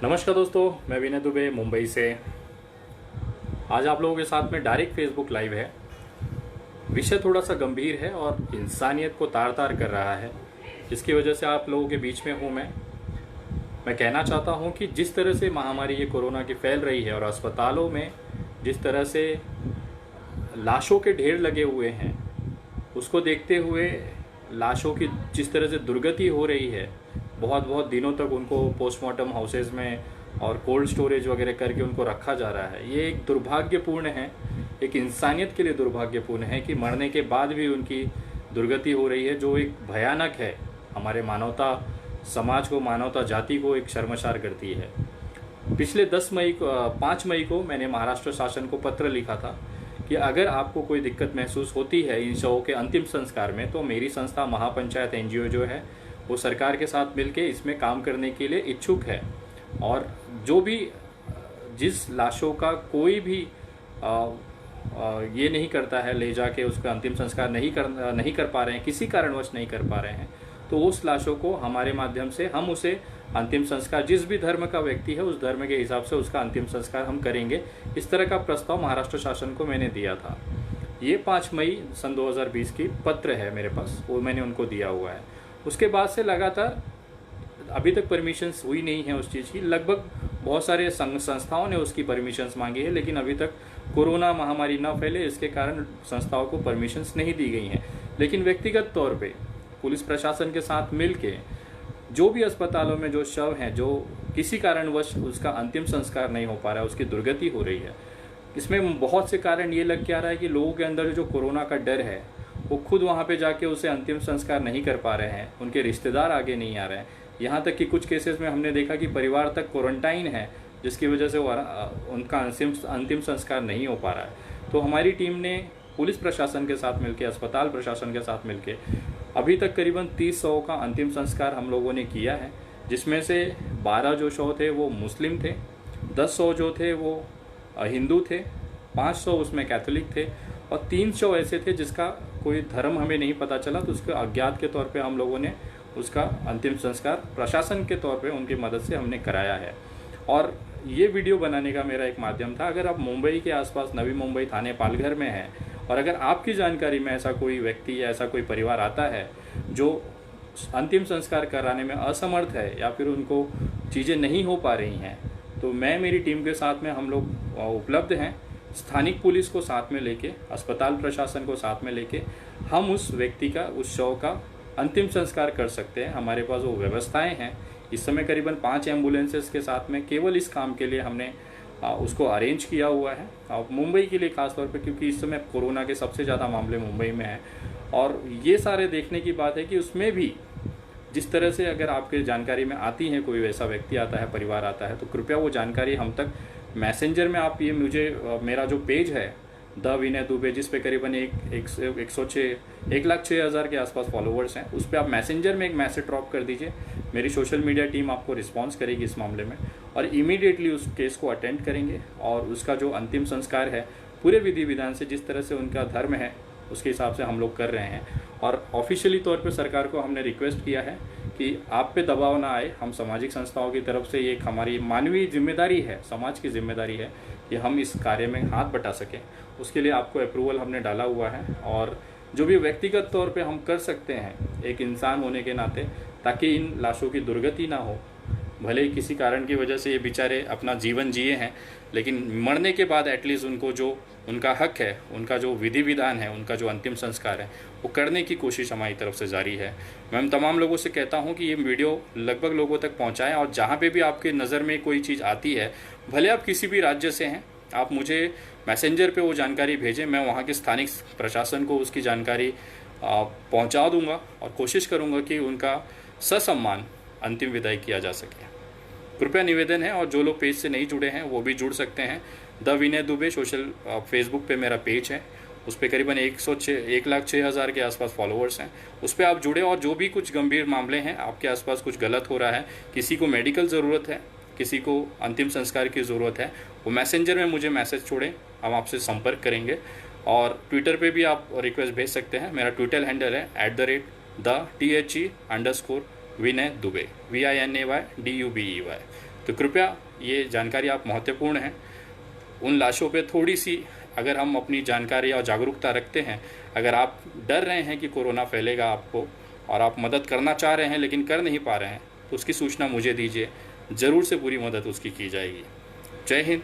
नमस्कार दोस्तों, मैं विनय दुबे मुंबई से। आज आप लोगों के साथ में डायरेक्ट फेसबुक लाइव है। विषय थोड़ा सा गंभीर है और इंसानियत को तार तार कर रहा है, जिसकी वजह से आप लोगों के बीच में हूँ। मैं कहना चाहता हूँ कि जिस तरह से महामारी ये कोरोना की फैल रही है और अस्पतालों में जिस तरह से लाशों के ढेर लगे हुए हैं, उसको देखते हुए लाशों की जिस तरह से दुर्गति हो रही है, बहुत बहुत दिनों तक उनको पोस्टमार्टम हाउसेज में और कोल्ड स्टोरेज वगैरह करके उनको रखा जा रहा है। ये एक दुर्भाग्यपूर्ण है, एक इंसानियत के लिए दुर्भाग्यपूर्ण है कि मरने के बाद भी उनकी दुर्गति हो रही है, जो एक भयानक है। हमारे मानवता समाज को, मानवता जाति को एक शर्मसार करती है। पिछले 5 मई को मैंने महाराष्ट्र शासन को पत्र लिखा था कि अगर आपको कोई दिक्कत महसूस होती है इन शवों के अंतिम संस्कार में, तो मेरी संस्था महापंचायत एनजीओ जो है वो सरकार के साथ मिलके इसमें काम करने के लिए इच्छुक है। और जो भी जिस लाशों का कोई भी ये नहीं करता है, ले जाके उसका अंतिम संस्कार नहीं कर पा रहे हैं, किसी कारणवश नहीं कर पा रहे हैं, तो उस लाशों को हमारे माध्यम से हम उसे अंतिम संस्कार, जिस भी धर्म का व्यक्ति है उस धर्म के हिसाब से उसका अंतिम संस्कार हम करेंगे। इस तरह का प्रस्ताव महाराष्ट्र शासन को मैंने दिया था। ये 5 मई सन 2020 की पत्र है मेरे पास, वो मैंने उनको दिया हुआ है। उसके बाद से लगातार अभी तक परमिशंस हुई नहीं है उस चीज़ की। लगभग बहुत सारे संस्थाओं ने उसकी परमिशंस मांगी है, लेकिन अभी तक कोरोना महामारी न फैले इसके कारण संस्थाओं को परमिशंस नहीं दी गई हैं। लेकिन व्यक्तिगत तौर पे पुलिस प्रशासन के साथ मिलके जो भी अस्पतालों में जो शव हैं, जो किसी कारणवश उसका अंतिम संस्कार नहीं हो पा रहा है, उसकी दुर्गति हो रही है, इसमें बहुत से कारण ये लग के आ रहा है कि लोगों के अंदर जो कोरोना का डर है, वो खुद वहाँ पे जाके उसे अंतिम संस्कार नहीं कर पा रहे हैं, उनके रिश्तेदार आगे नहीं आ रहे हैं। यहाँ तक कि कुछ केसेस में हमने देखा कि परिवार तक क्वारंटाइन है, जिसकी वजह से उनका अंतिम संस्कार नहीं हो पा रहा है। तो हमारी टीम ने पुलिस प्रशासन के साथ मिलकर, अस्पताल प्रशासन के साथ मिलकर अभी तक करीबन 30 शवों का अंतिम संस्कार हम लोगों ने किया है, जिसमें से 12 जो शव थे वो मुस्लिम थे, 10 शव जो थे वो हिंदू थे, 5 शव उसमें कैथोलिक थे और 3 शव ऐसे थे जिसका कोई धर्म हमें नहीं पता चला। तो उसके अज्ञात के तौर पे हम लोगों ने उसका अंतिम संस्कार प्रशासन के तौर पे उनकी मदद से हमने कराया है। और ये वीडियो बनाने का मेरा एक माध्यम था। अगर आप मुंबई के आसपास नवी मुंबई थाने पालघर में हैं और अगर आपकी जानकारी में ऐसा कोई व्यक्ति या ऐसा कोई परिवार आता है जो अंतिम संस्कार कराने में असमर्थ है या फिर उनको चीज़ें नहीं हो पा रही हैं, तो मैं, मेरी टीम के साथ में हम लोग उपलब्ध हैं। स्थानिक पुलिस को साथ में लेके, अस्पताल प्रशासन को साथ में लेके हम उस व्यक्ति का, उस शव का अंतिम संस्कार कर सकते हैं। हमारे पास वो व्यवस्थाएं हैं। इस समय करीबन 5 एम्बुलेंसेस के साथ में केवल इस काम के लिए हमने उसको अरेंज किया हुआ है, और मुंबई के लिए खास तौर पे, क्योंकि इस समय कोरोना के सबसे ज़्यादा मामले मुंबई में हैं। और ये सारे देखने की बात है कि उसमें भी जिस तरह से अगर आपके जानकारी में आती है, कोई वैसा व्यक्ति आता है, परिवार आता है, तो कृपया वो जानकारी हम तक मैसेंजर में आप ये मेरा जो पेज है द विनय दुबे, जिस पे करीबन 1,06,000 के आसपास फॉलोवर्स हैं, उस पर आप मैसेंजर में एक मैसेज ड्रॉप कर दीजिए। मेरी सोशल मीडिया टीम आपको रिस्पॉन्स करेगी इस मामले में और इमीडिएटली उस केस को अटेंड करेंगे और उसका जो अंतिम संस्कार है पूरे विधि विधान से, जिस तरह से उनका धर्म है उसके हिसाब से हम लोग कर रहे हैं। और ऑफिशियली तौर पे सरकार को हमने रिक्वेस्ट किया है कि आप पे दबाव ना आए। हम सामाजिक संस्थाओं की तरफ से ये एक हमारी मानवीय जिम्मेदारी है, समाज की जिम्मेदारी है कि हम इस कार्य में हाथ बटा सकें। उसके लिए आपको अप्रूवल हमने डाला हुआ है और जो भी व्यक्तिगत तौर पे हम कर सकते हैं एक इंसान होने के नाते, ताकि इन लाशों की दुर्गति ना हो। भले ही किसी कारण की वजह से ये बेचारे अपना जीवन जिए हैं, लेकिन मरने के बाद एटलीस्ट उनको जो उनका हक है, उनका जो विधि विधान है, उनका जो अंतिम संस्कार है, वो करने की कोशिश हमारी तरफ से जारी है। मैं तमाम लोगों से कहता हूँ कि ये वीडियो लगभग लोगों तक पहुँचाएँ और जहाँ पे भी आपके नज़र में कोई चीज़ आती है, भले आप किसी भी राज्य से हैं, आप मुझे मैसेंजर पे वो जानकारी भेजें। मैं वहाँ के स्थानिक प्रशासन को उसकी जानकारी पहुँचा दूँगा और कोशिश करूँगा कि उनका ससम्मान अंतिम विदाई किया जा सके। कृपया निवेदन है, और जो लोग पेज से नहीं जुड़े हैं वो भी जुड़ सकते हैं। द विनय दुबे फेसबुक पे मेरा पेज है, उस पर करीबन 1,06,000 के आसपास फॉलोअर्स हैं। उस पर आप जुड़े और जो भी कुछ गंभीर मामले हैं, आपके आसपास कुछ गलत हो रहा है, किसी को मेडिकल ज़रूरत है, किसी को अंतिम संस्कार की ज़रूरत है, वो मैसेंजर में मुझे मैसेज छोड़ें, हम आपसे संपर्क करेंगे। और ट्विटर पे भी आप रिक्वेस्ट भेज सकते हैं। मेरा ट्विटर हैंडल है @the THE_विनय दुबे, VINAY DUBEY। तो कृपया ये जानकारी आप महत्वपूर्ण है। उन लाशों पे थोड़ी सी अगर हम अपनी जानकारी और जागरूकता रखते हैं, अगर आप डर रहे हैं कि कोरोना फैलेगा आपको और आप मदद करना चाह रहे हैं लेकिन कर नहीं पा रहे हैं, तो उसकी सूचना मुझे दीजिए, ज़रूर से पूरी मदद उसकी की जाएगी। जय हिंद,